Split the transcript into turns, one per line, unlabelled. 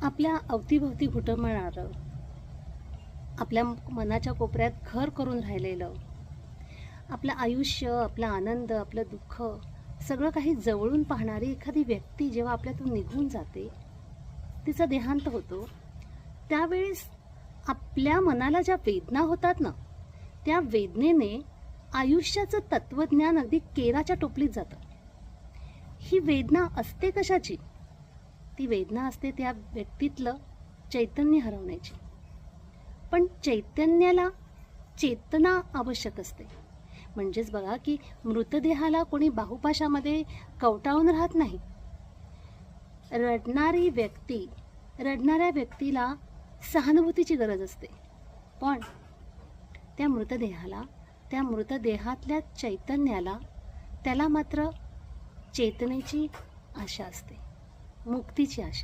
आपल्या अवतीभोवती घुटमळणारं, आपल्या मनाच्या कोपऱ्यात घर करून राहिलेलं, आपलं आयुष्य, आपला आनंद, आपलं दुःख सगळं काही जवळून पाहणारी एखादी व्यक्ती जेव्हा आपल्यातून निघून जाते, तिचा देहांत होतो, त्यावेळेस आपल्या मनाला ज्या वेदना होतात ना, त्या वेदनेने आयुष्याचं तत्त्वज्ञान अगदी केराच्या टोपलीत जातं. ही वेदना असते कशाची? ती वेदना असते त्या व्यक्तीतलं चैतन्य हरवण्याची. पण चैतन्याला चेतना आवश्यक असते. म्हणजेच बघा की मृतदेहाला कोणी बाहुपाशामध्ये कवटाळून राहत नाही. रडणाऱ्या व्यक्तीला सहानुभूतीची गरज असते. पण त्या मृतदेहाला, त्या मृतदेहातल्या चैतन्याला, त्याला मात्र चेतनेची आशा असते, मुक्तीची आशा.